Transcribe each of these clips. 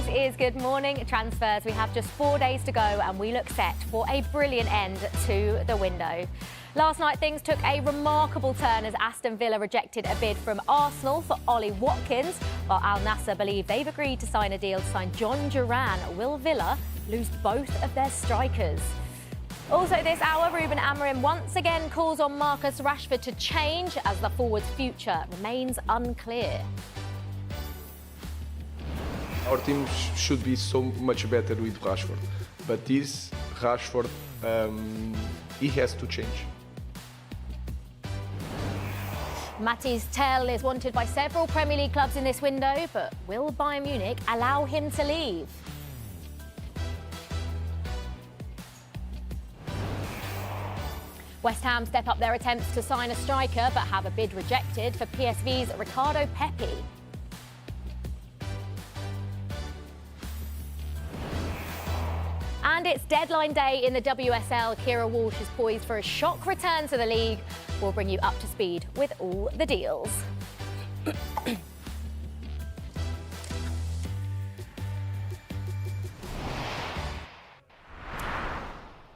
This is Good Morning Transfers. We have just 4 days to go and we look set for a brilliant end to the window. Last night things took a remarkable turn as Aston Villa rejected a bid from Arsenal for Ollie Watkins, while Al Nassr believe they've agreed to sign a deal to sign Jhon Duran. Will Villa lose both of their strikers? Also this hour, Ruben Amorim once again calls on Marcus Rashford to change as the forward's future remains unclear. Our team should be so much better with Rashford, but this Rashford, he has to change. Mathys Tel is wanted by several Premier League clubs in this window, but will Bayern Munich allow him to leave? West Ham step up their attempts to sign a striker, but have a bid rejected for PSV's Ricardo Pepi. And it's deadline day in the WSL. Kira Walsh is poised for a shock return to the league. We'll bring you up to speed with all the deals.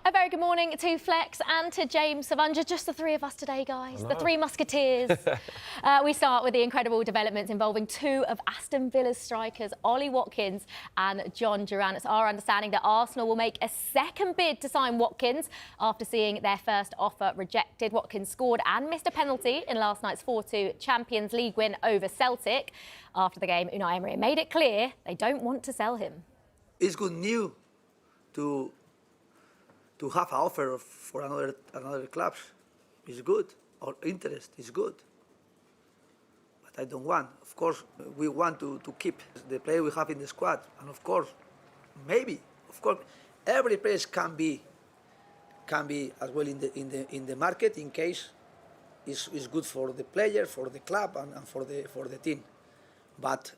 A very good morning to Flex and to James Savanja. Just the three of us today, guys. The three musketeers. We start with the incredible developments involving two of Aston Villa's strikers, Ollie Watkins and Jhon Duran. It's our understanding that Arsenal will make a second bid to sign Watkins after seeing their first offer rejected. Watkins scored and missed a penalty in last night's 4-2 Champions League win over Celtic. After the game, Unai Emery made it clear they don't want to sell him. It's good news to have an offer for another clubs is good. Our interest is good. But I don't want. Of course, we want to keep the player we have in the squad. And of course, every place can be as well in the market in case is good for the player, for the club, and for the team. But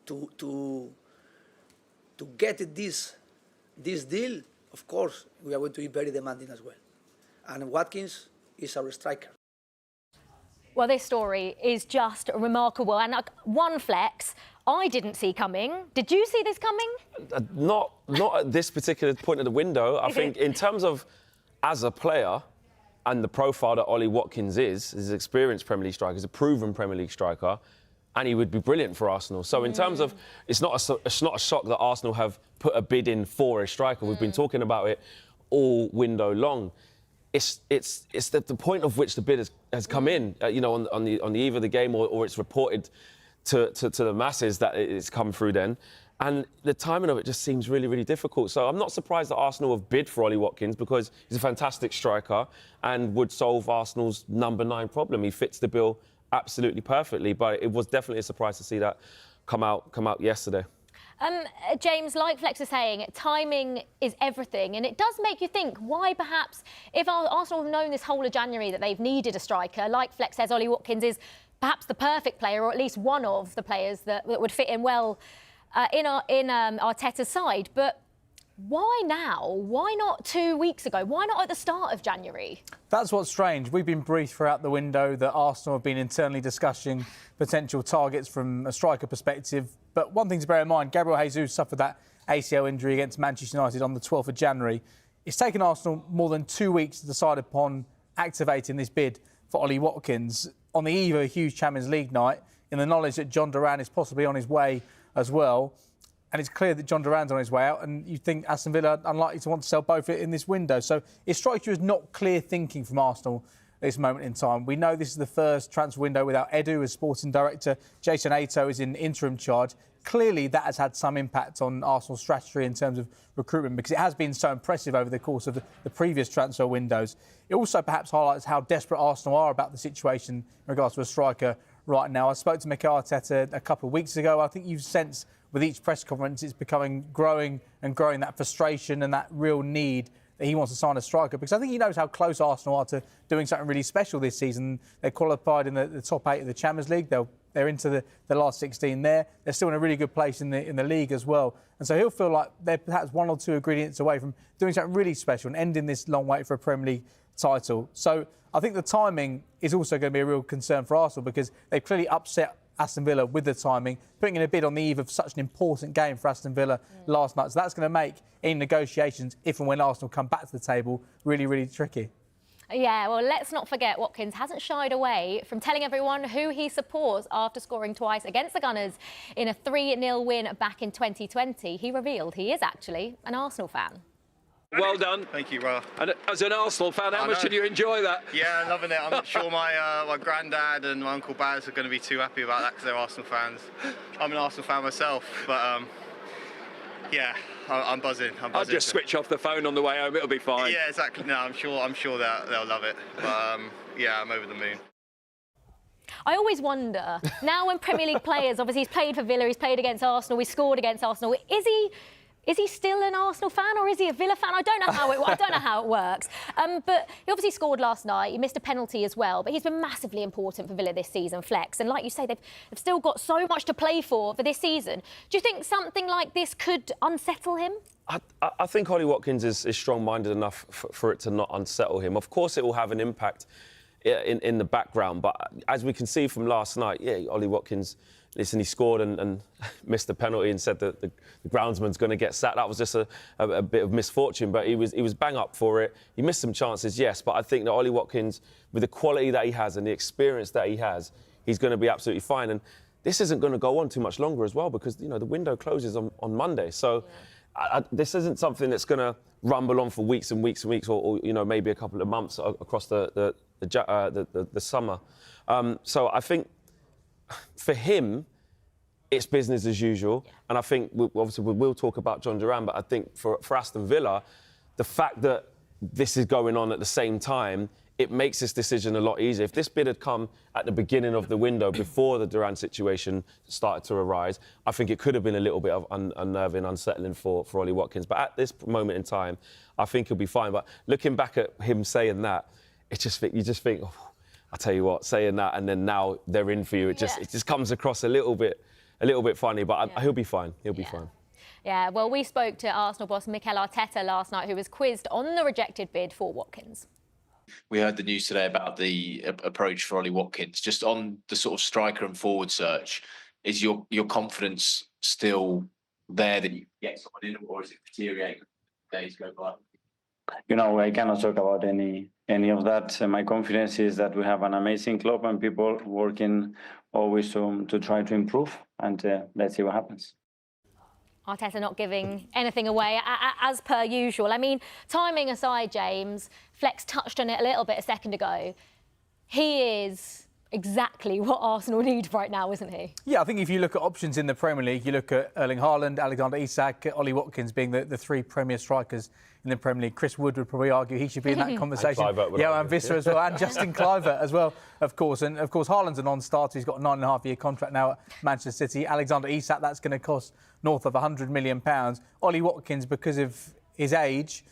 to get this deal, of course, we are going to be very demanding as well. And Watkins is our striker. Well, this story is just remarkable. And one Flex I didn't see coming. Did you see this coming? Not at this particular point of the window. I think in terms of as a player and the profile that Ollie Watkins is an experienced Premier League striker, he's a proven Premier League striker, and he would be brilliant for Arsenal. So in terms of, it's not a shock that Arsenal have put a bid in for a striker. We've been talking about it all window long. It's the point of which the bid has come in, you know, on the eve of the game, or it's reported to the masses that it's come through then. And the timing of it just seems really, really difficult. So I'm not surprised that Arsenal have bid for Ollie Watkins, because he's a fantastic striker and would solve Arsenal's number 9 problem. He fits the bill absolutely perfectly, but it was definitely a surprise to see that come out yesterday. James, like Flex is saying, timing is everything, and it does make you think why perhaps, if Arsenal have known this whole of January that they've needed a striker, like Flex says, Ollie Watkins is perhaps the perfect player, or at least one of the players that would fit in well in Arteta's side, but why now? Why not 2 weeks ago? Why not at the start of January? That's what's strange. We've been briefed throughout the window that Arsenal have been internally discussing potential targets from a striker perspective. But one thing to bear in mind, Gabriel Jesus suffered that ACL injury against Manchester United on the 12th of January. It's taken Arsenal more than 2 weeks to decide upon activating this bid for Ollie Watkins on the eve of a huge Champions League night, in the knowledge that Jhon Duran is possibly on his way as well. And it's clear that Jhon Duran's on his way out, and you think Aston Villa are unlikely to want to sell both in this window. So it strikes you as not clear thinking from Arsenal at this moment in time. We know this is the first transfer window without Edu as sporting director. Jason Ato is in interim charge. Clearly, that has had some impact on Arsenal's strategy in terms of recruitment, because it has been so impressive over the course of the previous transfer windows. It also perhaps highlights how desperate Arsenal are about the situation in regards to a striker right now. I spoke to Mikel a couple of weeks ago. I think you've sensed with each press conference it's becoming growing that frustration and that real need that he wants to sign a striker, because I think he knows how close Arsenal are to doing something really special this season. They qualified in the top 8 of the Champions League. They're into the last 16 there. They're still in a really good place in the league as well. And so he'll feel like they're perhaps 1 or 2 ingredients away from doing something really special and ending this long wait for a Premier League title. So I think the timing is also going to be a real concern for Arsenal, because they've clearly upset Aston Villa with the timing, putting in a bid on the eve of such an important game for Aston Villa last night. So that's going to make any negotiations, if and when Arsenal come back to the table, really, really tricky. Yeah, well, let's not forget Watkins hasn't shied away from telling everyone who he supports after scoring twice against the Gunners in a 3-0 win back in 2020. He revealed he is actually an Arsenal fan. Well done. Thank you, Ra. And as an Arsenal fan, how much did you enjoy that? Yeah, loving it. I'm not sure my granddad and my Uncle Baz are going to be too happy about that because they're Arsenal fans. I'm an Arsenal fan myself, but yeah, I'm buzzing. I'll just switch off the phone on the way home. It'll be fine. Yeah, exactly. No, I'm sure they'll love it. But yeah, I'm over the moon. I always wonder, now when Premier League players, obviously he's played for Villa, he's played against Arsenal, he scored against Arsenal, is he still an Arsenal fan or is he a Villa fan? I don't know how it works. But he obviously scored last night. He missed a penalty as well. But he's been massively important for Villa this season, Flex. And like you say, they've still got so much to play for this season. Do you think something like this could unsettle him? I think Ollie Watkins is strong-minded enough for it to not unsettle him. Of course, it will have an impact in the background. But as we can see from last night, yeah, Ollie Watkins... Listen, he scored and missed the penalty and said that the groundsman's going to get sacked. That was just a bit of misfortune, but he was bang up for it. He missed some chances, yes, but I think that Ollie Watkins, with the quality that he has and the experience that he has, he's going to be absolutely fine. And this isn't going to go on too much longer as well because, you know, the window closes on Monday. So this isn't something that's going to rumble on for weeks and weeks and weeks or, you know, maybe a couple of months across the summer. So I think... For him, it's business as usual. Yeah. And I think, obviously, we will talk about Jhon Duran, but I think for Aston Villa, the fact that this is going on at the same time, it makes this decision a lot easier. If this bid had come at the beginning of the window, before the Duran situation started to arise, I think it could have been a little bit of unnerving, unsettling for Ollie Watkins. But at this moment in time, I think he'll be fine. But looking back at him saying that, you just think, oh, I tell you what, saying that and then now they're in for you, it just comes across a little bit funny, but he'll be fine. He'll be fine. Yeah, well, we spoke to Arsenal boss Mikel Arteta last night, who was quizzed on the rejected bid for Watkins. We heard the news today about the approach for Ollie Watkins. Just on the sort of striker and forward search, is your confidence still there that you can get someone in, or is it deteriorating as days go by? You know, I cannot talk about any of that. My confidence is that we have an amazing club and people working always to try to improve, and let's see what happens. Arteta not giving anything away, as per usual. I mean, timing aside, James, Flex touched on it a little bit a second ago. He is exactly what Arsenal need right now, isn't he? Yeah, I think if you look at options in the Premier League, you look at Erling Haaland, Alexander Isak, Ollie Watkins being the three Premier strikers in the Premier League. Chris Wood would probably argue he should be in that conversation. And Wissa as well, and Justin Kluivert as well, of course. And of course, Haaland's a non-starter. He's got a 9.5-year contract now at Manchester City. Alexander Isak, that's going to cost north of £100 million. Ollie Watkins, because of his age,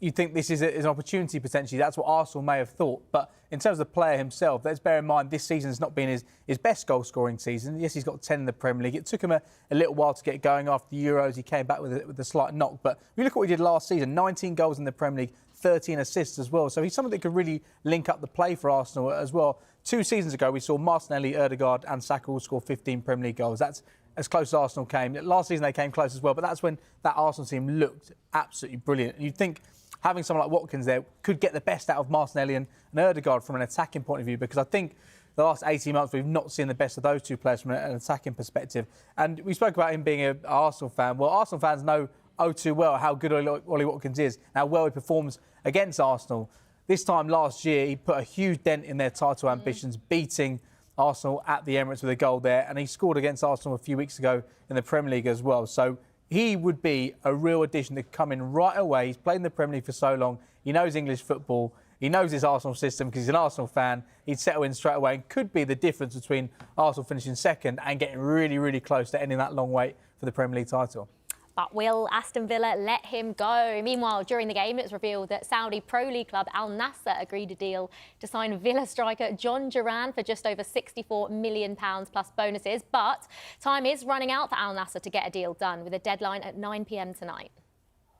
you think this is an opportunity potentially. That's what Arsenal may have thought. But in terms of the player himself, let's bear in mind this season has not been his best goal-scoring season. Yes, he's got 10 in the Premier League. It took him a little while to get going after the Euros. He came back with a slight knock. But we look at what he did last season, 19 goals in the Premier League, 13 assists as well. So he's someone that could really link up the play for Arsenal as well. 2 seasons ago, we saw Martinelli, Ødegaard and Saka all score 15 Premier League goals. That's as close as Arsenal came. Last season, they came close as well. But that's when that Arsenal team looked absolutely brilliant. You'd think having someone like Watkins there could get the best out of Martinelli and Ødegaard from an attacking point of view, because I think the last 18 months we've not seen the best of those two players from an attacking perspective. And we spoke about him being an Arsenal fan. Well, Arsenal fans know too well how good Ollie Watkins is, how well he performs against Arsenal. This time last year, he put a huge dent in their title ambitions, beating Arsenal at the Emirates with a goal there, and he scored against Arsenal a few weeks ago in the Premier League as well. So he would be a real addition to come in right away. He's played in the Premier League for so long. He knows English football. He knows his Arsenal system because he's an Arsenal fan. He'd settle in straight away and could be the difference between Arsenal finishing second and getting really, really close to ending that long wait for the Premier League title. But will Aston Villa let him go? Meanwhile, during the game, it was revealed that Saudi Pro League club Al Nassr agreed a deal to sign Villa striker Jhon Duran for just over £64 million plus bonuses. But time is running out for Al Nassr to get a deal done, with a deadline at 9 p.m. tonight.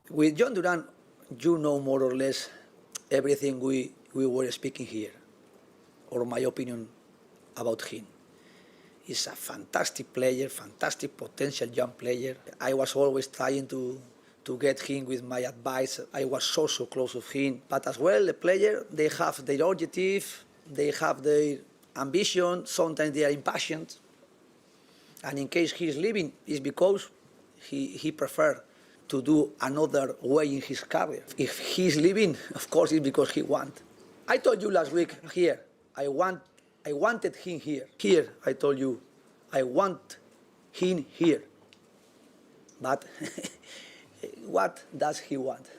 With Jhon Duran, you know more or less everything we were speaking here, or my opinion about him. He's a fantastic player, fantastic potential young player. I was always trying to get him with my advice. I was so close to him. But as well, the player, they have their objective, they have their ambition, sometimes they are impatient. And in case he's leaving, it's because he prefers to do another way in his career. If he's leaving, of course, it's because he wants. I told you last week here, I wanted him here. Here, I told you, I want him here. But what does he want?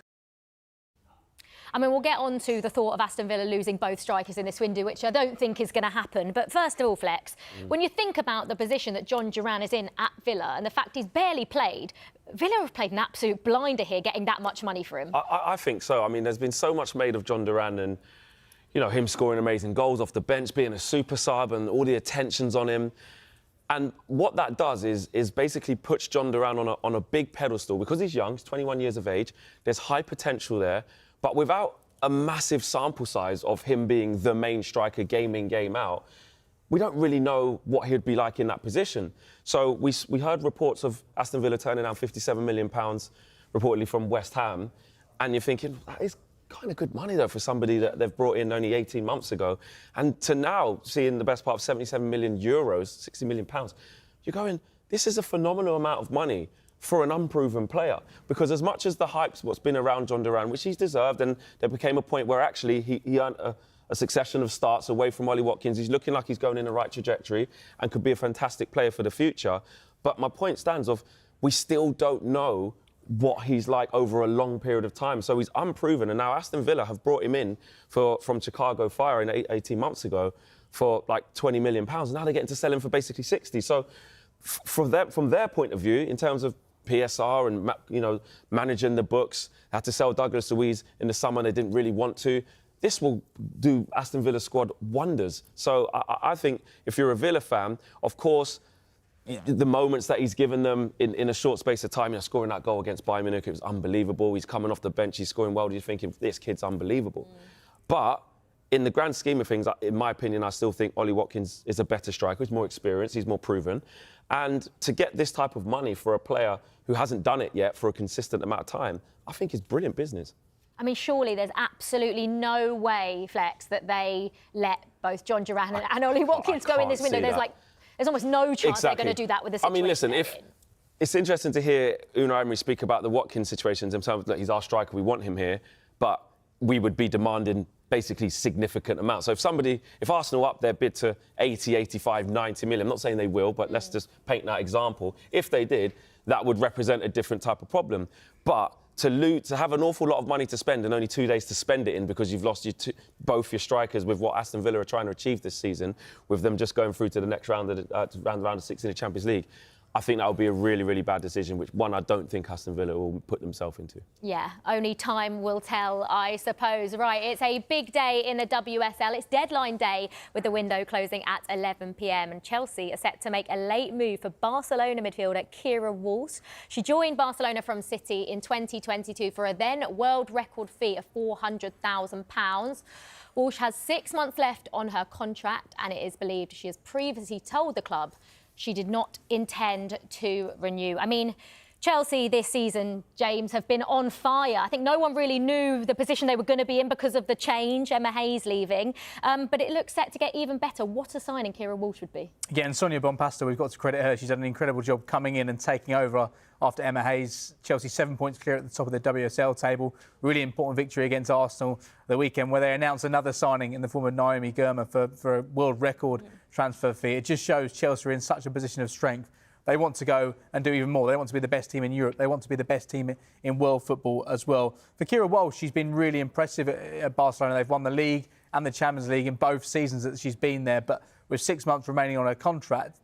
I mean, we'll get on to the thought of Aston Villa losing both strikers in this window, which I don't think is going to happen. But first of all, Flex, when you think about the position that Jhon Duran is in at Villa and the fact he's barely played, Villa have played an absolute blinder here, getting that much money for him. I think so. I mean, there's been so much made of Jhon Duran and, you know, him scoring amazing goals off the bench, being a super sub and all the attentions on him. And what that does is basically puts Jhon Duran on a big pedestal because he's young, he's 21 years of age, there's high potential there, but without a massive sample size of him being the main striker game in, game out, we don't really know what he'd be like in that position. So we heard reports of Aston Villa turning down £57 million reportedly from West Ham, and you're thinking, that is kind of good money, though, for somebody that they've brought in only 18 months ago. And to now seeing the best part of 77 million euros, 60 million pounds, you're going, this is a phenomenal amount of money for an unproven player. Because as much as the hype's what's been around Jhon Duran, which he's deserved, and there became a point where actually he earned a succession of starts away from Ollie Watkins. He's looking like he's going in the right trajectory and could be a fantastic player for the future. But my point stands of, we still don't know what he's like over a long period of time. So he's unproven, and now Aston Villa have brought him in from Chicago Fire 18 months ago for like £20 million. Now they're getting to sell him for basically 60. So from their point of view, in terms of PSR and, you know, managing the books, had to sell Douglas Luiz in the summer, they didn't really want to. This will do Aston Villa squad wonders. So I think if you're a Villa fan, of course, the moments that he's given them in a short space of time, you know, scoring that goal against Bayern Munich, it was unbelievable. He's coming off the bench, he's scoring well. You're thinking, this kid's unbelievable. But in the grand scheme of things, in my opinion, I still think Ollie Watkins is a better striker. He's more experienced, he's more proven. And to get this type of money for a player who hasn't done it yet for a consistent amount of time, I think is brilliant business. I mean, surely there's absolutely no way, Flex, that they let both Jhon Duran and Ollie Watkins go in this window. There's almost no chance they're going to do that with the situation. I mean, listen, it's interesting to hear Unai Emery speak about the Watkins situations in terms of that he's our striker, we want him here, but we would be demanding basically significant amounts. So if Arsenal up their bid to 80, 85, 90 million, I'm not saying they will, but let's just paint that example. If they did, that would represent a different type of problem. But to have an awful lot of money to spend and only 2 days to spend it in because you've lost both your strikers with what Aston Villa are trying to achieve this season, with them just going through to the next round of 6 in the Champions League, I think that would be a really, really bad decision, which one I don't think Aston Villa will put themselves into. Yeah, only time will tell, I suppose. Right, it's a big day in the WSL. It's deadline day with the window closing at 11 p.m. and Chelsea are set to make a late move for Barcelona midfielder Keira Walsh. She joined Barcelona from City in 2022 for a then world record fee of £400,000. Walsh has 6 months left on her contract, and it is believed she has previously told the club she did not intend to renew. I mean, Chelsea this season, James, have been on fire. I think no one really knew the position they were going to be in because of the change, Emma Hayes leaving. But it looks set to get even better. What a signing Keira Walsh would be. Yeah, and Sonia Bonpasta, we've got to credit her. She's done an incredible job coming in and taking over after Emma Hayes. Chelsea 7 points clear at the top of the WSL table. Really important victory against Arsenal the weekend, where they announced another signing in the form of Naomi Girma for a world record transfer fee. It just shows Chelsea are in such a position of strength. They want to go and do even more. They want to be the best team in Europe. They want to be the best team in world football as well. For Keira Walsh, she's been really impressive at Barcelona. They've won the league and the Champions League in both seasons that she's been there. But with 6 months remaining on her contract,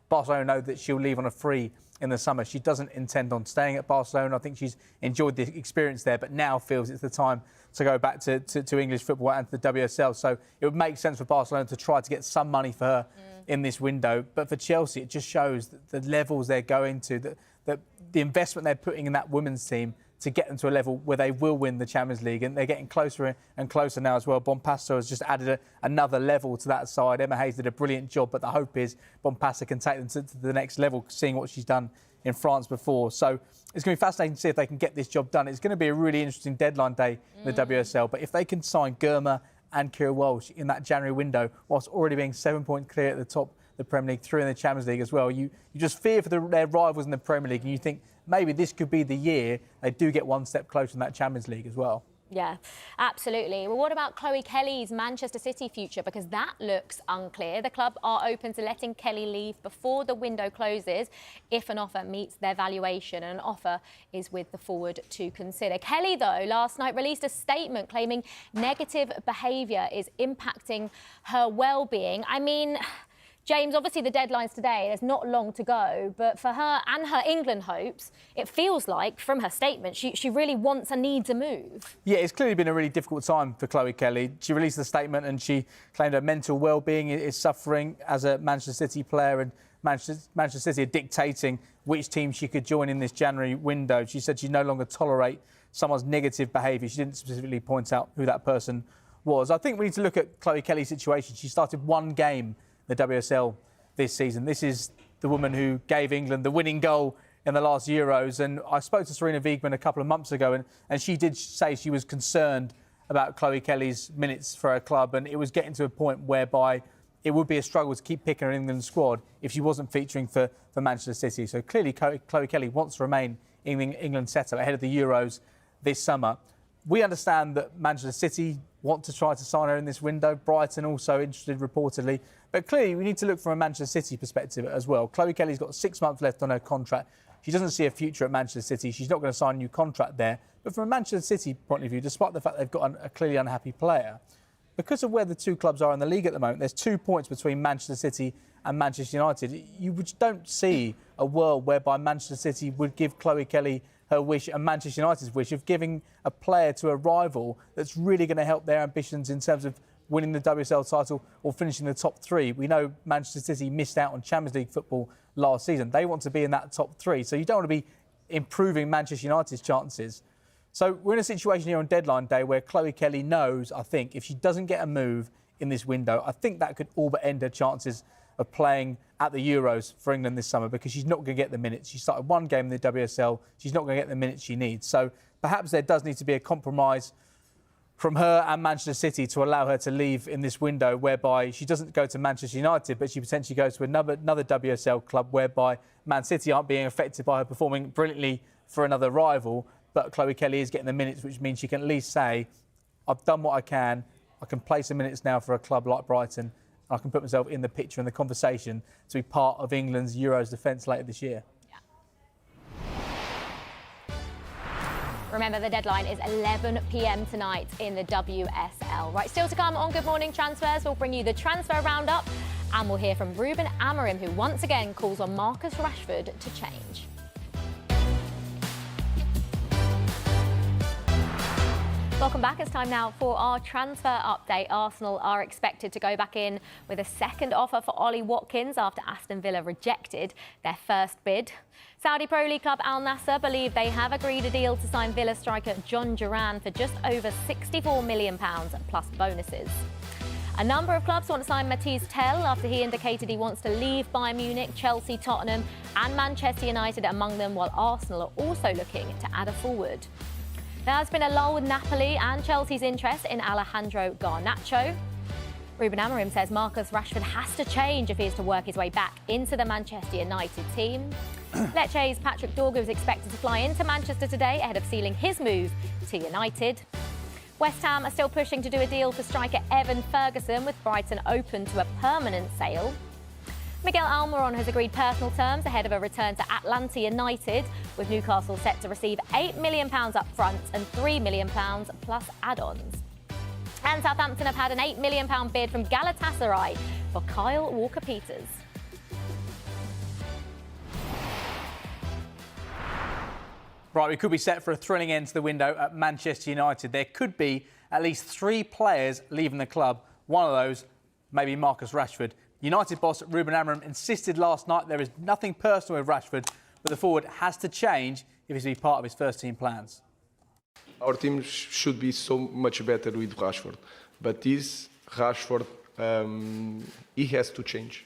Barcelona know that she'll leave on a free in the summer. She doesn't intend on staying at Barcelona. I think she's enjoyed the experience there, but now feels it's the time to go back to English football and to the WSL. So it would make sense for Barcelona to try to get some money for her in this window. But for Chelsea, it just shows the levels they're going to, the investment they're putting in that women's team to get them to a level where they will win the Champions League, and they're getting closer and closer now as well. Bompasta has just added another level to that side. Emma Hayes did a brilliant job, but the hope is Bompasta can take them to the next level, seeing what she's done in France before. So it's going to be fascinating to see if they can get this job done. It's going to be a really interesting deadline day in the WSL, but if they can sign Girma and Kira Walsh in that January window, whilst already being 7 points clear at the top of the Premier League, 3 in the Champions League as well, you just fear for their rivals in the Premier League, and you think maybe this could be the year they do get one step closer in that Champions League as well. Yeah, absolutely. Well, what about Chloe Kelly's Manchester City future? Because that looks unclear. The club are open to letting Kelly leave before the window closes if an offer meets their valuation, and an offer is with the forward to consider. Kelly, though, last night released a statement claiming negative behaviour is impacting her well-being. I mean, James, obviously the deadline's today, there's not long to go, but for her and her England hopes, it feels like, from her statement, she really wants and needs a move. Yeah, it's clearly been a really difficult time for Chloe Kelly. She released the statement and she claimed her mental well-being is suffering as a Manchester City player, and Manchester City are dictating which team she could join in this January window. She said she no longer tolerate someone's negative behaviour. She didn't specifically point out who that person was. I think we need to look at Chloe Kelly's situation. She started one game the WSL this season. This is the woman who gave England the winning goal in the last Euros. And I spoke to Serena Wiegman a couple of months ago, and she did say she was concerned about Chloe Kelly's minutes for her club, and it was getting to a point whereby it would be a struggle to keep picking her in England squad if she wasn't featuring for Manchester City. So clearly Chloe Kelly wants to remain in England setup ahead of the Euros this summer. We understand that Manchester City want to try to sign her in this window. Brighton also interested reportedly. But clearly we need to look from a Manchester City perspective as well. Chloe Kelly's got 6 months left on her contract. She doesn't see a future at Manchester City. She's not going to sign a new contract there. But from a Manchester City point of view, despite the fact they've got a clearly unhappy player, because of where the two clubs are in the league at the moment, there's 2 points between Manchester City and Manchester United. You don't see a world whereby Manchester City would give Chloe Kelly her wish and Manchester United's wish of giving a player to a rival that's really going to help their ambitions in terms of winning the WSL title or finishing the top 3. We know Manchester City missed out on Champions League football last season. They want to be in that top 3. So you don't want to be improving Manchester United's chances. So we're in a situation here on deadline day where Chloe Kelly knows, I think, if she doesn't get a move in this window, I think that could all but end her chances of playing at the Euros for England this summer, because she's not going to get the minutes. She started one game in the WSL. She's not going to get the minutes she needs. So perhaps there does need to be a compromise from her and Manchester City to allow her to leave in this window, whereby she doesn't go to Manchester United, but she potentially goes to another WSL club, whereby Man City aren't being affected by her performing brilliantly for another rival. But Chloe Kelly is getting the minutes, which means she can at least say, I've done what I can play some minutes now for a club like Brighton. I can put myself in the picture, in the conversation, to be part of England's Euros defence later this year. Remember, the deadline is 11 p.m. tonight in the WSL. Right, still to come on Good Morning Transfers, we'll bring you the transfer roundup, and we'll hear from Ruben Amorim, who once again calls on Marcus Rashford to change. Welcome back. It's time now for our transfer update. Arsenal are expected to go back in with a second offer for Ollie Watkins after Aston Villa rejected their first bid. Saudi Pro League club Al Nassr believe they have agreed a deal to sign Villa striker Jhon Duran for just over £64 million plus bonuses. A number of clubs want to sign Mathys Tel after he indicated he wants to leave Bayern Munich, Chelsea, Tottenham and Manchester United among them, while Arsenal are also looking to add a forward. There has been a lull with Napoli and Chelsea's interest in Alejandro Garnacho. Ruben Amorim says Marcus Rashford has to change if he is to work his way back into the Manchester United team. Lecce's Patrick Dorgu is expected to fly into Manchester today ahead of sealing his move to United. West Ham are still pushing to do a deal for striker Evan Ferguson, with Brighton open to a permanent sale. Miguel Almiron has agreed personal terms ahead of a return to Atlanta United, with Newcastle set to receive £8 million up front and £3 million plus add-ons. And Southampton have had an £8 million bid from Galatasaray for Kyle Walker-Peters. Right, we could be set for a thrilling end to the window at Manchester United. There could be at least 3 players leaving the club. One of those may be Marcus Rashford. United boss Ruben Amorim insisted last night there is nothing personal with Rashford, but the forward has to change if he's to be part of his first team plans. Our team should be so much better with Rashford. But this Rashford, he has to change.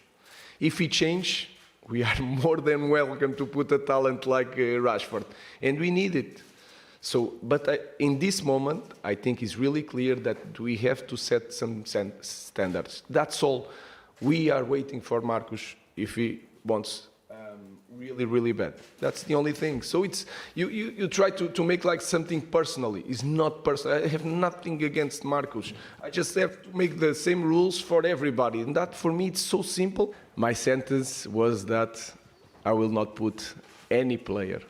If he change, we are more than welcome to put a talent like Rashford. And we need it. So, but in this moment, I think it's really clear that we have to set some standards. That's all. We are waiting for Marcus if he wants really, really bad. That's the only thing. So it's you try to make like something personally. It's not personal. I have nothing against Marcus. I just have to make the same rules for everybody. And that for me, it's so simple. My sentence was that I will not put any player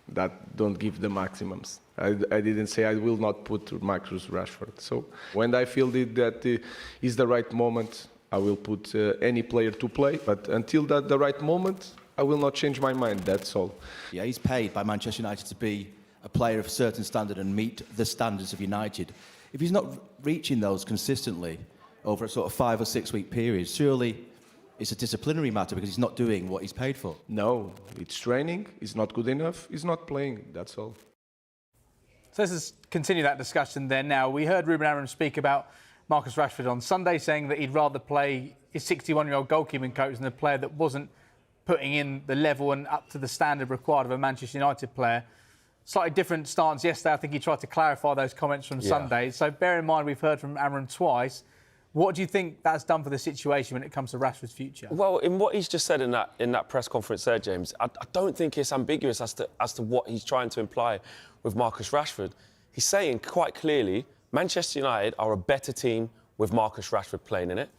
that don't give the maximums. I didn't say I will not put Marcus Rashford. So when I feel that is the right moment, I will put any player to play. But until the right moment, I will not change my mind, that's all. Yeah, he's paid by Manchester United to be a player of a certain standard and meet the standards of United. If he's not reaching those consistently over a sort of 5 or 6 week period, surely it's a disciplinary matter because he's not doing what he's paid for. No, it's training, he's not good enough, he's not playing, that's all. So let's just continue that discussion then now. We heard Ruben Amorim speak about Marcus Rashford on Sunday, saying that he'd rather play his 61-year-old goalkeeping coach than a player that wasn't putting in the level and up to the standard required of a Manchester United player. Slightly different stance yesterday. I think he tried to clarify those comments from Sunday. So bear in mind, we've heard from Amorim twice. What do you think that's done for the situation when it comes to Rashford's future? Well, in what he's just said in that press conference there, James, I don't think it's ambiguous as to what he's trying to imply with Marcus Rashford. He's saying quite clearly, Manchester United are a better team with Marcus Rashford playing in it.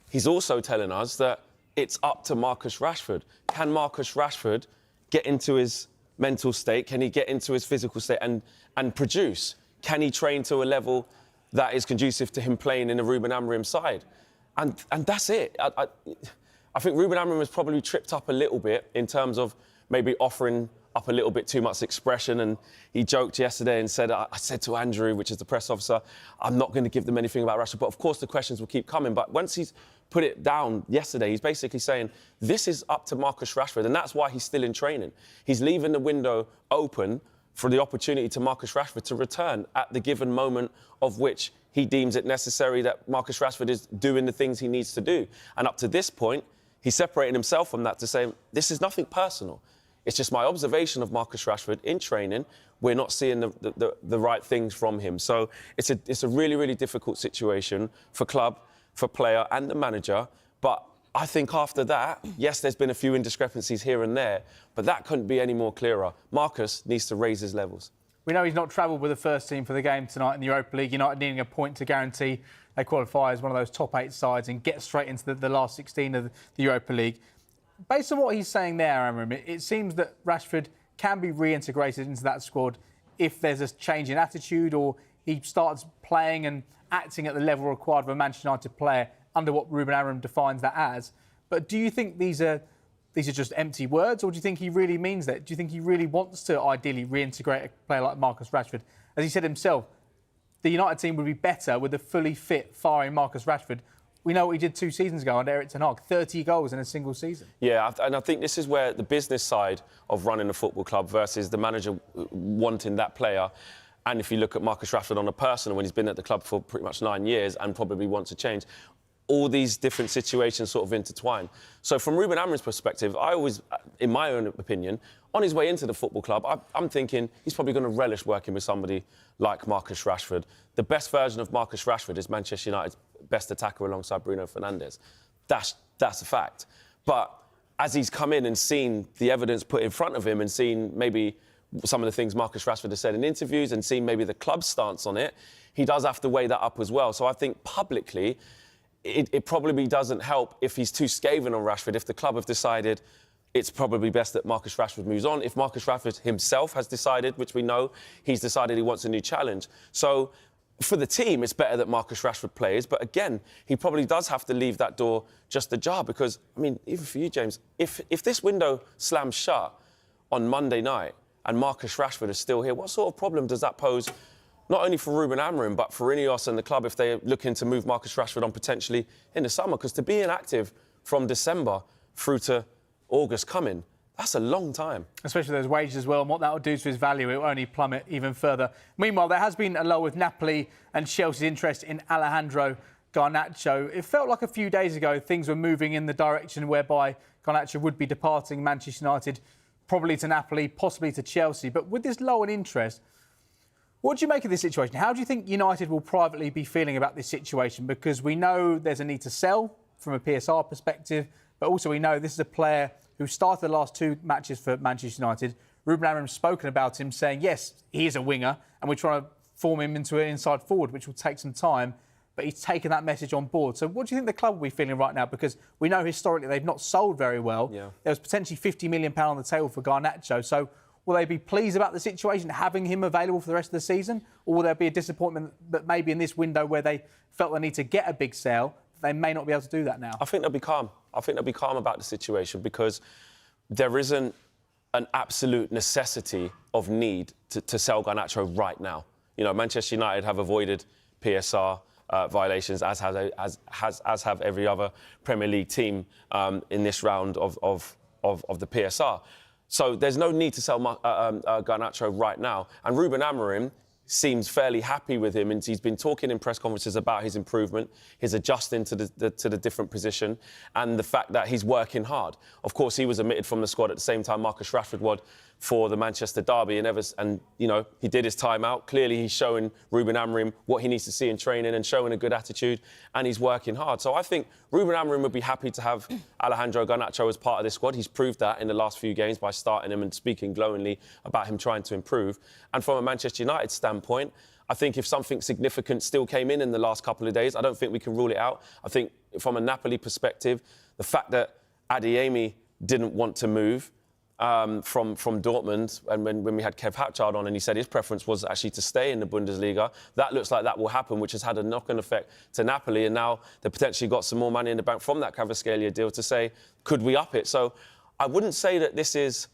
He's also telling us that it's up to Marcus Rashford. Can Marcus Rashford get into his mental state? Can he get into his physical state and produce? Can he train to a level that is conducive to him playing in the Ruben Amorim side? And that's it. I think Ruben Amorim has probably tripped up a little bit in terms of maybe offering up a little bit too much expression. And he joked yesterday and said, I said to Andrew, which is the press officer, I'm not going to give them anything about Rashford. But of course, the questions will keep coming. But once he's put it down yesterday, he's basically saying, this is up to Marcus Rashford. And that's why he's still in training. He's leaving the window open for the opportunity to Marcus Rashford to return at the given moment of which he deems it necessary that Marcus Rashford is doing the things he needs to do. And up to this point, he's separating himself from that to say, this is nothing personal. It's just my observation of Marcus Rashford in training. We're not seeing the right things from him. So it's a really, really difficult situation for club, for player and the manager. But I think after that, yes, there's been a few indiscrepancies here and there, but that couldn't be any more clearer. Marcus needs to raise his levels. We know he's not travelled with the first team for the game tonight in the Europa League. United needing a point to guarantee they qualify as one of those top 8 sides and get straight into the last 16 of the Europa League. Based on what he's saying there, Amorim, it seems that Rashford can be reintegrated into that squad if there's a change in attitude or he starts playing and acting at the level required of a Manchester United player under what Ruben Amorim defines that as. But do you think these are just empty words, or do you think he really means that? Do you think he really wants to ideally reintegrate a player like Marcus Rashford? As he said himself, the United team would be better with a fully fit, firing Marcus Rashford. We know what he did 2 seasons ago under Erik ten Hag, 30 goals in a single season. Yeah, and I think this is where the business side of running a football club versus the manager wanting that player. And if you look at Marcus Rashford on a personal, when he's been at the club for pretty much 9 years and probably wants to change, all these different situations sort of intertwine. So from Ruben Amorim's perspective, I always, in my own opinion, on his way into the football club, I'm thinking he's probably going to relish working with somebody like Marcus Rashford. The best version of Marcus Rashford is Manchester United's best attacker alongside Bruno Fernandes. That's a fact. But as he's come in and seen the evidence put in front of him and seen maybe some of the things Marcus Rashford has said in interviews and seen maybe the club's stance on it, he does have to weigh that up as well. So I think publicly, it probably doesn't help if he's too scathing on Rashford, if the club have decided it's probably best that Marcus Rashford moves on. If Marcus Rashford himself has decided, which we know, he's decided he wants a new challenge. So for the team, it's better that Marcus Rashford plays. But again, he probably does have to leave that door just ajar because, I mean, even for you, James, if this window slams shut on Monday night and Marcus Rashford is still here, what sort of problem does that pose not only for Ruben Amorim, but for Ineos and the club if they're looking to move Marcus Rashford on potentially in the summer? Because to be inactive from December through to August coming, That's a long time. Especially those wages as well, and what that will do to his value, it will only plummet even further. Meanwhile, there has been a lull with Napoli and Chelsea's interest in Alejandro Garnacho. It felt like a few days ago things were moving in the direction whereby Garnacho would be departing Manchester United, probably to Napoli, possibly to Chelsea. But with this low in interest, what do you make of this situation? How do you think United will privately be feeling about this situation? Because we know there's a need to sell from a PSR perspective, but also we know this is a player who started the last 2 matches for Manchester United. Ruben Amorim's spoken about him, saying, yes, he is a winger, and we're trying to form him into an inside forward, which will take some time, but he's taken that message on board. So what do you think the club will be feeling right now? Because we know historically they've not sold very well. Yeah. There was potentially £50 million on the table for Garnacho. So will they be pleased about the situation, having him available for the rest of the season? Or will there be a disappointment that maybe in this window where they felt they need to get a big sale, they may not be able to do that now? I think they'll be calm. I think they'll be calm about the situation because there isn't an absolute necessity of need to sell Garnacho right now. You know, Manchester United have avoided PSR violations, as have every other Premier League team in this round of the PSR. So there's no need to sell Garnacho right now. And Ruben Amorim seems fairly happy with him, and he's been talking in press conferences about his improvement, his adjusting to the different position, and the fact that he's working hard. Of course, he was omitted from the squad at the same time Marcus Rashford was for the Manchester derby, and you know, he did his time out. Clearly, he's showing Ruben Amorim what he needs to see in training and showing a good attitude, and he's working hard. So I think Ruben Amorim would be happy to have Alejandro Garnacho as part of this squad. He's proved that in the last few games by starting him and speaking glowingly about him trying to improve. And from a Manchester United standpoint, I think if something significant still came in the last couple of days, I don't think we can rule it out. I think from a Napoli perspective, the fact that Adeyemi didn't want to move from Dortmund, and when we had Kev Hatchard on and he said his preference was actually to stay in the Bundesliga, that looks like that will happen, which has had a knock-on effect to Napoli, and now they've potentially got some more money in the bank from that Kvaratskhelia deal to say, could we up it? So I wouldn't say that this is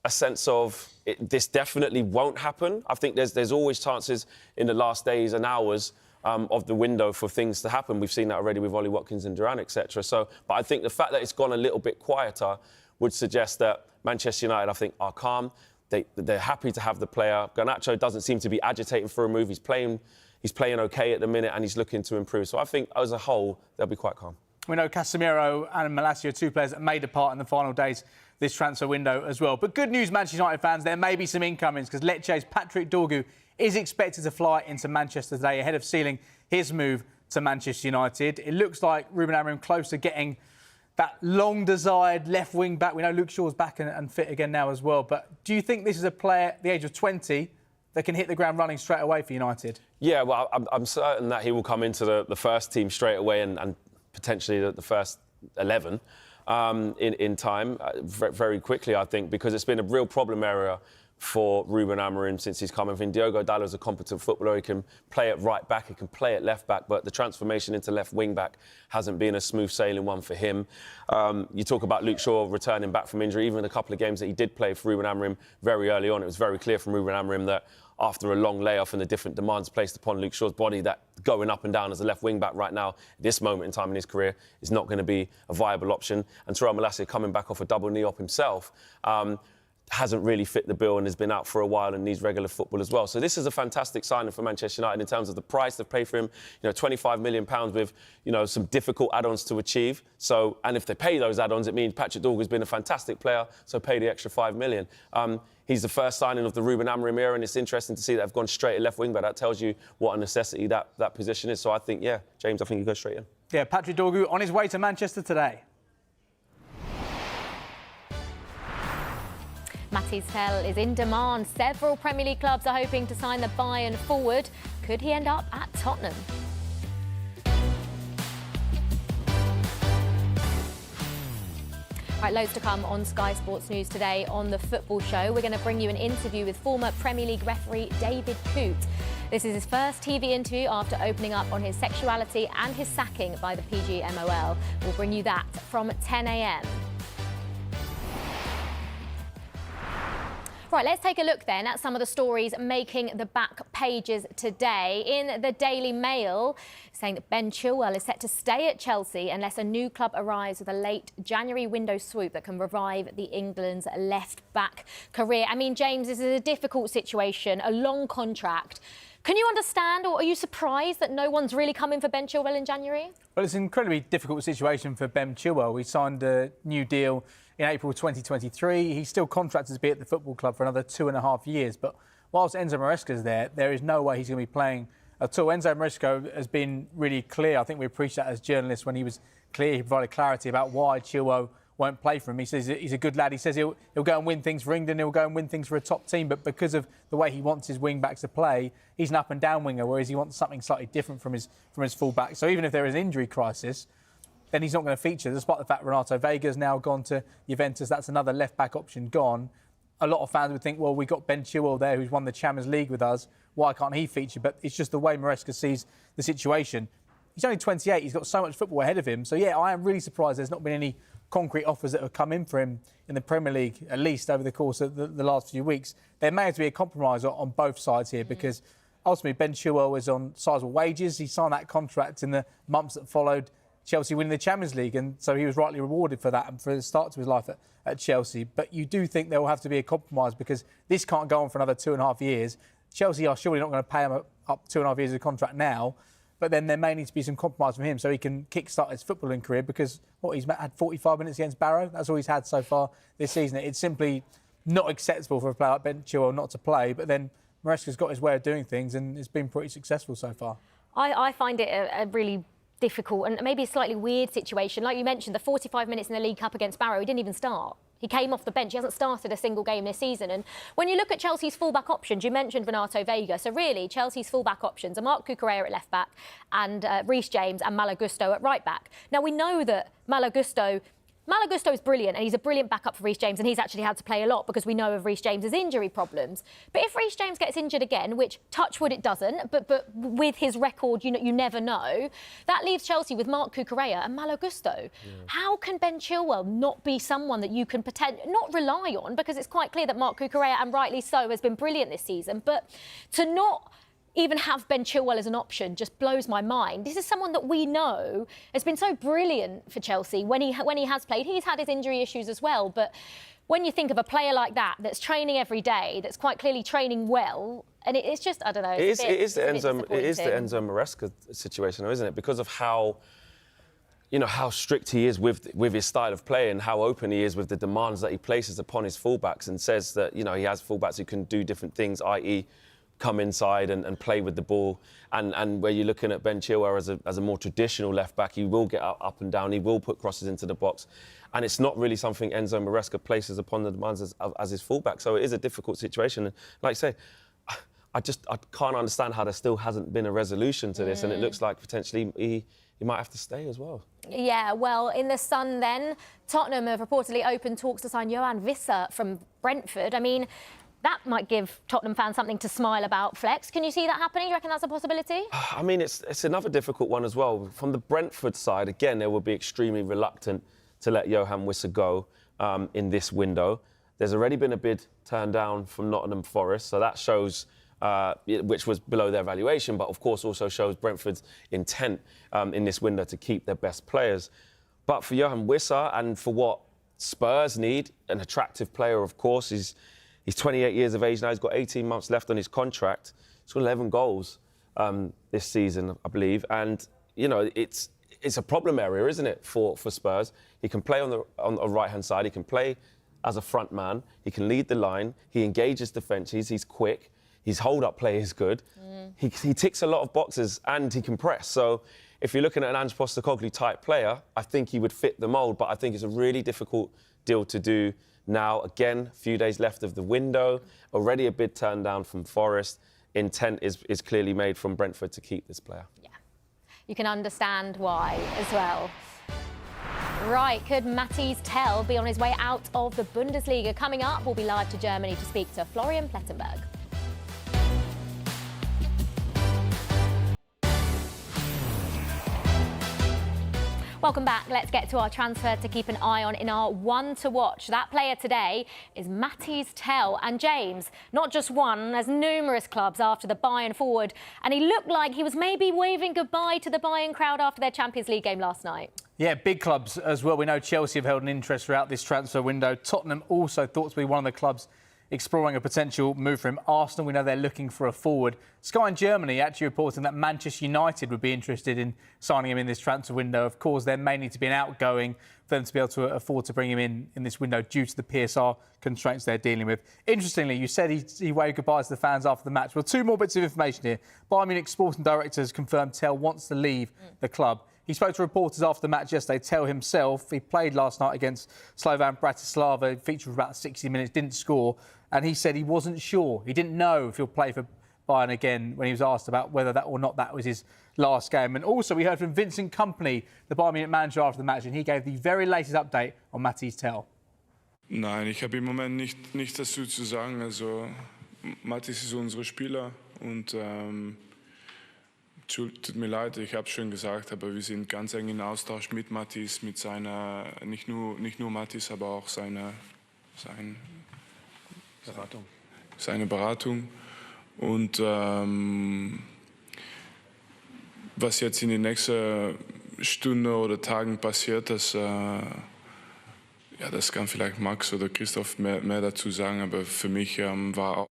a sense of this definitely won't happen. I think there's always chances in the last days and hours of the window for things to happen. We've seen that already with Ollie Watkins and Duran, etc. So, but I think the fact that it's gone a little bit quieter would suggest that Manchester United, I think, are calm. They're happy to have the player. Garnacho doesn't seem to be agitating for a move. He's playing OK at the minute, and he's looking to improve. So I think, as a whole, they'll be quite calm. We know Casemiro and Malacia are 2 players that made a part in the final days this transfer window as well. But good news, Manchester United fans, there may be some incomings because Lecce's Patrick Dorgu is expected to fly into Manchester today ahead of sealing his move to Manchester United. It looks like Ruben Amorim close to getting that long-desired left wing back. We know Luke Shaw's back and fit again now as well. But do you think this is a player at the age of 20 that can hit the ground running straight away for United? Yeah, well, I'm certain that he will come into the first team straight away and potentially the first 11 in time, very quickly, I think, because it's been a real problem area for Ruben Amorim since he's come in. I think Diogo Dalot's a competent footballer. He can play at right back, he can play at left back, but the transformation into left wing back hasn't been a smooth sailing one for him. You talk about Luke Shaw returning back from injury. Even a couple of games that he did play for Ruben Amorim very early on, it was very clear from Ruben Amorim that after a long layoff and the different demands placed upon Luke Shaw's body, that going up and down as a left wing back right now, at this moment in time in his career, is not going to be a viable option. And Terrell Malacia coming back off a double knee op himself hasn't really fit the bill and has been out for a while and needs regular football as well. So this is a fantastic signing for Manchester United in terms of the price they've paid for him. You know, £25 million with, you know, some difficult add-ons to achieve. So, and if they pay those add-ons, it means Patrick Dorgu has been a fantastic player, so pay the extra £5 million. He's the first signing of the Ruben Amorim era, and it's interesting to see that they've gone straight at left wing back. That tells you what a necessity that position is. So I think, yeah, James, I think you go straight in. Yeah, Patrick Dorgu on his way to Manchester today. Mathys Tel is in demand. Several Premier League clubs are hoping to sign the Bayern forward. Could he end up at Tottenham? Right, loads to come on Sky Sports News today on The Football Show. We're going to bring you an interview with former Premier League referee David Coote. This is his first TV interview after opening up on his sexuality and his sacking by the PGMOL. We'll bring you that from 10 a.m. Right, let's take a look then at some of the stories making the back pages today. In the Daily Mail, saying that Ben Chilwell is set to stay at Chelsea unless a new club arrives with a late January window swoop that can revive the England's left-back career. I mean, James, this is a difficult situation, a long contract. Can you understand, or are you surprised that no one's really coming for Ben Chilwell in January? Well, it's an incredibly difficult situation for Ben Chilwell. We signed a new deal in April 2023. He's still contracted to be at the football club for another 2.5 years. But whilst Enzo Maresca's there is no way he's going to be playing at all. Enzo Maresca has been really clear. I think we appreciate that as journalists when he was clear. He provided clarity about why Chilwell won't play for him. He says he's a good lad. He says he'll go and win things for England. He'll go and win things for a top team. But because of the way he wants his wing-backs to play, he's an up-and-down winger, whereas he wants something slightly different from his full-back. So even if there is an injury crisis, then he's not going to feature, despite the fact Renato Vega's now gone to Juventus. That's another left-back option gone. A lot of fans would think, well, we've got Ben Chilwell there who's won the Champions League with us. Why can't he feature? But it's just the way Maresca sees the situation. He's only 28. He's got so much football ahead of him. So, yeah, I am really surprised there's not been any concrete offers that have come in for him in the Premier League, at least over the course of the last few weeks. There may have to be a compromise on both sides here because ultimately Ben Chilwell was on sizable wages. He signed that contract in the months that followed Chelsea winning the Champions League, and so he was rightly rewarded for that and for the start to his life at Chelsea. But you do think there will have to be a compromise because this can't go on for another 2.5 years. Chelsea are surely not going to pay him up 2.5 years of contract now, but then there may need to be some compromise from him so he can kickstart his footballing career because he's had 45 minutes against Barrow. That's all he's had so far this season. It's simply not acceptable for a player like Ben Chilwell not to play, but then Maresca's got his way of doing things and it's been pretty successful so far. I find it a really difficult and maybe a slightly weird situation. Like you mentioned, the 45 minutes in the League Cup against Barrow, he didn't even start. He came off the bench. He hasn't started a single game this season. And when you look at Chelsea's fullback options, you mentioned Renato Vega. So really, Chelsea's fullback options are Marc Cucurella at left back and Reece James and Malo Gusto at right back. Now, we know that Malo Gusto is brilliant and he's a brilliant backup for Reece James and he's actually had to play a lot because we know of Reece James's injury problems. But if Reece James gets injured again, which touch wood it doesn't, but with his record, you never know, that leaves Chelsea with Marc Cucurella and Malo Gusto. Yeah. How can Ben Chilwell not be someone that you can not rely on, because it's quite clear that Marc Cucurella, and rightly so, has been brilliant this season, but to not even have Ben Chilwell as an option just blows my mind. This is someone that we know has been so brilliant for Chelsea when he has played. He's had his injury issues as well, but when you think of a player like that that's training every day, that's quite clearly training well, and it's just, I don't know. It is the Enzo Maresca situation, though, isn't it? Because of how strict he is with his style of play and how open he is with the demands that he places upon his fullbacks, and says that he has fullbacks who can do different things, i.e. come inside and play with the ball, and where you're looking at Ben Chilwell as a more traditional left-back, he will get up and down, he will put crosses into the box, and it's not really something Enzo Maresca places upon the demands as his full-back, so it is a difficult situation. And like I say, I can't understand how there still hasn't been a resolution to this, and it looks like potentially he might have to stay as well. Yeah, well, in the Sun then, Tottenham have reportedly opened talks to sign Jhon Wissa from Brentford. I mean, that might give Tottenham fans something to smile about, Flex. Can you see that happening? Do you reckon that's a possibility? I mean, it's another difficult one as well. From the Brentford side, again, they will be extremely reluctant to let Jhon Wissa go in this window. There's already been a bid turned down from Nottingham Forest, so that shows, which was below their valuation, but of course also shows Brentford's intent in this window to keep their best players. But for Jhon Wissa, and for what Spurs need, an attractive player, of course, He's 28 years of age now. He's got 18 months left on his contract. He's got 11 goals this season, I believe. And, it's a problem area, isn't it, for Spurs? He can play on the right-hand side. He can play as a front man. He can lead the line. He engages defences. He's quick. His hold-up play is good. He ticks a lot of boxes and he can press. So if you're looking at an Ange Postecoglou-type player, I think he would fit the mould. But I think it's a really difficult deal to do. Now, again, a few days left of the window, already a bid turned down from Forest. Intent is clearly made from Brentford to keep this player. Yeah, you can understand why as well. Right, could Mathys Tel be on his way out of the Bundesliga? Coming up, we'll be live to Germany to speak to Florian Plettenberg. Welcome back. Let's get to our transfer to keep an eye on in our one to watch. That player today is Mathys Tel. And James, not just one, there's numerous clubs after the Bayern forward. And he looked like he was maybe waving goodbye to the Bayern crowd after their Champions League game last night. Yeah, big clubs as well. We know Chelsea have held an interest throughout this transfer window. Tottenham also thought to be one of the clubs exploring a potential move for him. Arsenal, we know they're looking for a forward. Sky in Germany actually reporting that Manchester United would be interested in signing him in this transfer window. Of course, there may need to be an outgoing for them to be able to afford to bring him in this window due to the PSR constraints they're dealing with. Interestingly, you said he waved goodbye to the fans after the match. Well, two more bits of information here. Bayern Munich sporting director has confirmed Tel wants to leave the club. He spoke to reporters after the match yesterday. Tel himself, he played last night against Slovan Bratislava, featured for about 60 minutes, didn't score. And he said he wasn't sure. He didn't know if he'll play for Bayern again when he was asked about whether that or not that was his last game. And also we heard from Vincent Kompany, the Bayern Munich manager, after the match, and he gave the very latest update on Mathys Tel. Nein, ich habe im Moment nichts dazu zu sagen. Also Mathys ist unsere Spieler und tut mir leid, ich habe es schon gesagt, aber wir sind ganz eng in Austausch mit Mathys, mit seiner, nicht nur Mathys, aber auch seine Beratung. Und was jetzt in den nächsten Stunden oder Tagen passiert, das kann vielleicht Max oder Christoph mehr dazu sagen, aber für mich war auch.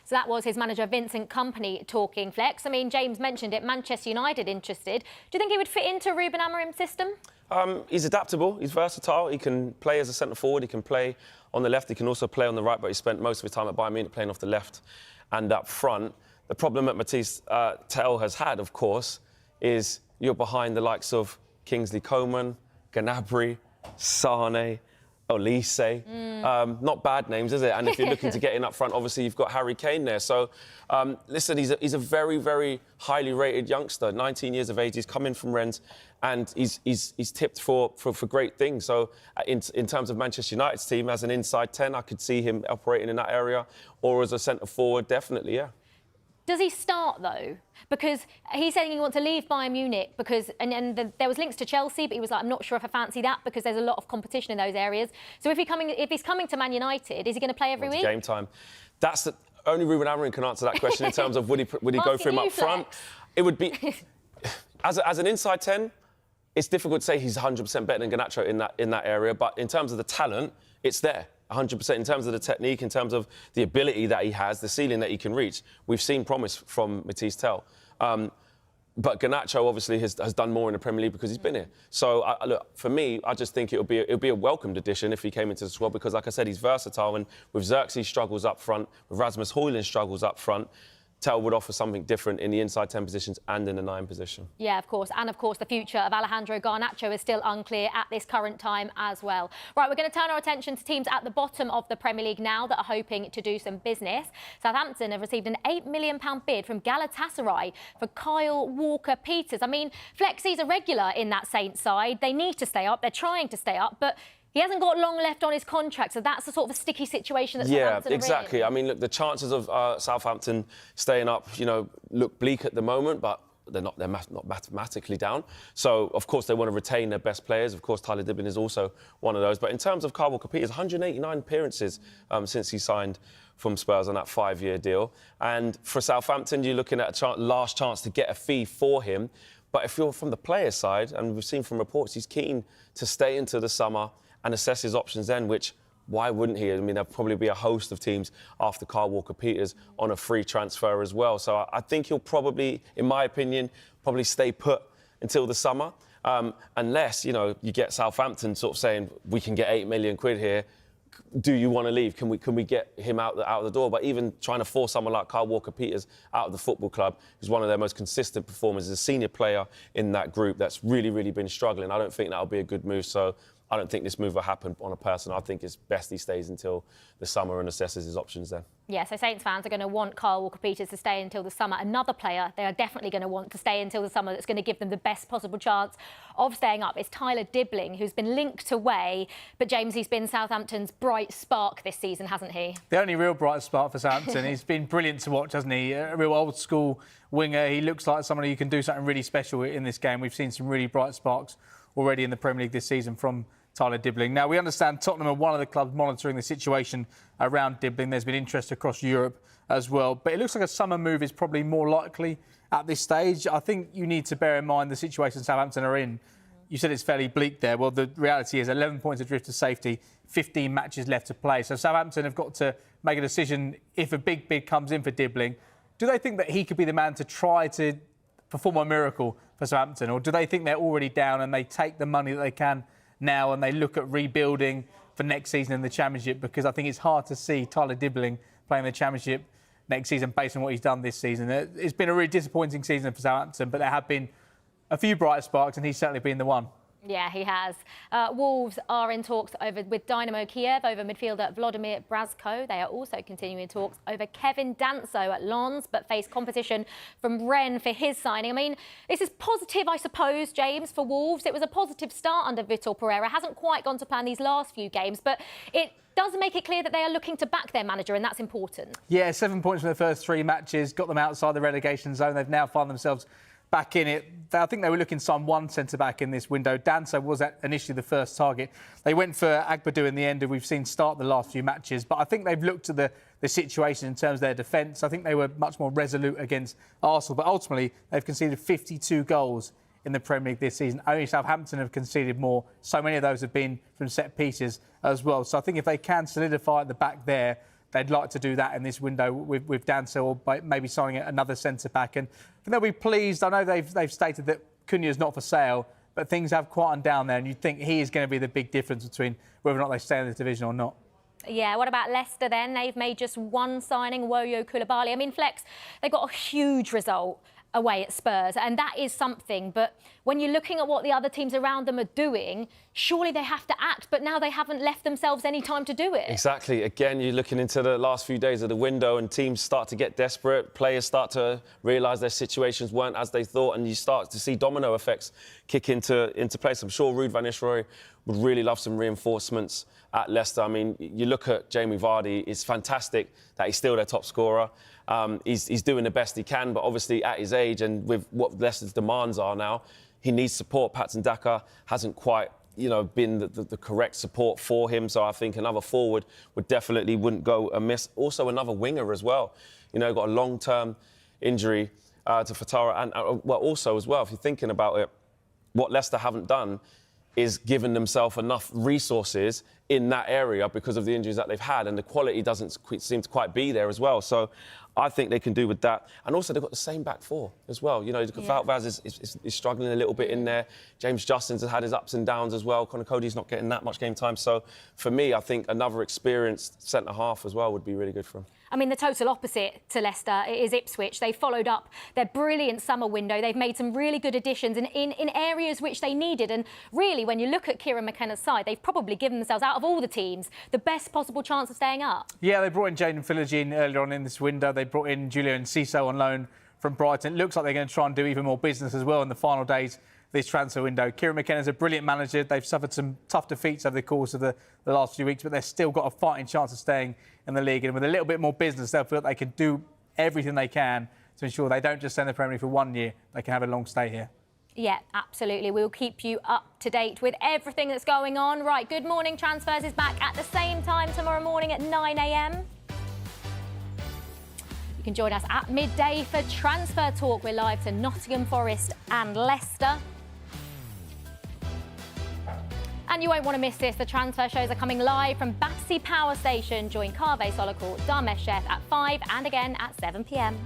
So that was his manager, Vincent Kompany, talking, Flex. I mean, James mentioned it, Manchester United interested. Do you think he would fit into Ruben Amorim's system? He's adaptable, he's versatile, he can play as a centre-forward, he can play on the left, he can also play on the right, but he spent most of his time at Bayern Munich playing off the left and up front. The problem that Mathys Tel has had, of course, is you're behind the likes of Kingsley Coman, Gnabry, Sane, Olise. Not bad names, is it? And if you're looking to get in up front, obviously you've got Harry Kane there. So, listen, he's a very, very highly rated youngster, 19 years of age. He's come in from Rennes, and he's tipped for great things. So, in terms of Manchester United's team, as an inside 10, I could see him operating in that area, or as a centre forward, definitely, yeah. Does he start, though? Because he's saying he wants to leave Bayern Munich because, and there was links to Chelsea, but he was like, I'm not sure if I fancy that because there's a lot of competition in those areas. So if he's coming to Man United, is he going to play every week? Game time. That's the only Ruben Amorim can answer that question in terms of would he go for him up front? It would be as an inside 10. It's difficult to say he's 100% better than Garnacho in that area, but in terms of the talent, it's there. 100% in terms of the technique, in terms of the ability that he has, the ceiling that he can reach. We've seen promise from Mathys Tel. But Garnacho obviously has done more in the Premier League because he's been here. So look, for me, I just think it'll be a welcomed addition if he came into the squad because, like I said, he's versatile. And with Xerxes struggles up front, with Rasmus Højlund struggles up front, Tel would offer something different in the inside 10 positions and in the 9 position. Yeah, of course. And, of course, the future of Alejandro Garnacho is still unclear at this current time as well. Right, we're going to turn our attention to teams at the bottom of the Premier League now that are hoping to do some business. Southampton have received an £8 million bid from Galatasaray for Kyle Walker-Peters. I mean, Flexie's a regular in that Saints side. They need to stay up. They're trying to stay up, but he hasn't got long left on his contract, so that's the sort of a sticky situation that Southampton are in. Yeah, exactly. I mean, look, the chances of Southampton staying up, look bleak at the moment, but they're not mathematically down. So, of course, they want to retain their best players. Of course, Tyler Dibben is also one of those. But in terms of Kyle Walker-Peters, 189 appearances since he signed from Spurs on that 5-year deal. And for Southampton, you're looking at a last chance to get a fee for him. But if you're from the player side, and we've seen from reports, he's keen to stay into the summer and assess his options then, which, why wouldn't he? I mean, there'll probably be a host of teams after Kyle Walker-Peters on a free transfer as well. So I think he'll probably, in my opinion, probably stay put until the summer. Unless, you get Southampton sort of saying, we can get £8 million here. Do you want to leave? Can we get him out of the door? But even trying to force someone like Kyle Walker-Peters out of the football club, who's one of their most consistent performers, is a senior player in that group that's really, really been struggling. I don't think that'll be a good move. So I don't think this move will happen on a person. I think it's best he stays until the summer and assesses his options then. Yeah, so Saints fans are going to want Kyle Walker-Peters to stay until the summer. Another player they are definitely going to want to stay until the summer that's going to give them the best possible chance of staying up is Tyler Dibbling, who's been linked away. But James, he's been Southampton's bright spark this season, hasn't he? The only real bright spark for Southampton. He's been brilliant to watch, hasn't he? A real old-school winger. He looks like somebody who can do something really special in this game. We've seen some really bright sparks already in the Premier League this season from Tyler Dibbling. Now, we understand Tottenham are one of the clubs monitoring the situation around Dibbling. There's been interest across Europe as well. But it looks like a summer move is probably more likely at this stage. I think you need to bear in mind the situation Southampton are in. You said it's fairly bleak there. Well, the reality is 11 points adrift to safety, 15 matches left to play. So Southampton have got to make a decision if a big bid comes in for Dibbling. Do they think that he could be the man to try to perform a miracle for Southampton? Or do they think they're already down and they take the money that they can now and they look at rebuilding for next season in the Championship? Because I think it's hard to see Tyler Dibbling playing the Championship next season based on what he's done this season. It's been a really disappointing season for Southampton, but there have been a few bright sparks and he's certainly been the one. Yeah, he has. Wolves are in talks with Dynamo Kiev over midfielder Vladimir Brazko. They are also continuing talks over Kevin Danso at Lens, but face competition from Rennes for his signing. I mean, this is positive, I suppose, James, for Wolves. It was a positive start under Vitor Pereira. Hasn't quite gone to plan these last few games, but it does make it clear that they are looking to back their manager, and that's important. Yeah, 7 points from the first 3 matches, got them outside the relegation zone. They've now found themselves back in it. I think they were looking to sign one centre-back in this window. Danso was initially the first target. They went for Agbadou in the end, who we've seen start the last few matches. But I think they've looked at the situation in terms of their defence. I think they were much more resolute against Arsenal. But ultimately, they've conceded 52 goals in the Premier League this season. Only Southampton have conceded more. So many of those have been from set pieces as well. So I think if they can solidify at the back there, they'd like to do that in this window with Danso, or by maybe signing another centre-back. And I think they'll be pleased. I know they've stated that Cunha's not for sale, but things have quietened down there, and you'd think he is going to be the big difference between whether or not they stay in this division or not. Yeah, what about Leicester then? They've made just one signing, Woyo Koulibaly. I mean, Flex, they got a huge result away at Spurs, and that is something. But when you're looking at what the other teams around them are doing, surely they have to act, but now they haven't left themselves any time to do it. Exactly. Again, you're looking into the last few days of the window and teams start to get desperate, players start to realise their situations weren't as they thought, and you start to see domino effects kick into place. I'm sure Ruud van Nistelrooy would really love some reinforcements at Leicester. I mean, you look at Jamie Vardy, it's fantastic that he's still their top scorer. He's doing the best he can, but obviously at his age and with what Leicester's demands are now, he needs support. Patson Daka hasn't quite, been the correct support for him. So I think another forward wouldn't go amiss. Also another winger as well. Got a long-term injury to Fatara. And also as well, if you're thinking about it, what Leicester haven't done is given themselves enough resources in that area because of the injuries that they've had, and the quality doesn't seem to quite be there as well. So I think they can do with that. And also they've got the same back four as well. Wout Vaz is struggling a little bit in there. James Justin's has had his ups and downs as well. Connor Cody's not getting that much game time. So for me, I think another experienced centre-half as well would be really good for him. I mean, the total opposite to Leicester is Ipswich. They followed up their brilliant summer window. They've made some really good additions in areas which they needed. And really, when you look at Kieran McKenna's side, they've probably given themselves, out of all the teams, the best possible chance of staying up. Yeah, they brought in Jaden Philogene earlier on in this window. They brought in Julian Ciso on loan from Brighton. It looks like they're going to try and do even more business as well in the final days of this transfer window. Kieran McKenna's a brilliant manager. They've suffered some tough defeats over the course of the last few weeks, but they've still got a fighting chance of staying in the league. And with a little bit more business, they'll feel that they can do everything they can to ensure they don't just stay in the Premier League for 1 year. They can have a long stay here. Yeah, absolutely. We'll keep you up to date with everything that's going on. Right, Good Morning Transfers is back at the same time tomorrow morning at 9 a.m. You can join us at midday for Transfer Talk. We're live to Nottingham Forest and Leicester. And you won't want to miss this. The transfer shows are coming live from Battersea Power Station. Join Kaveh Solakul, Damesh Chef at 5 and again at 7 p.m.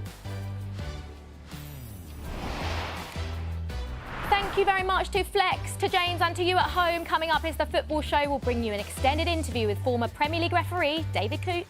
Thank you very much to Flex, to James and to you at home. Coming up is The Football Show. We'll bring you an extended interview with former Premier League referee David Coote.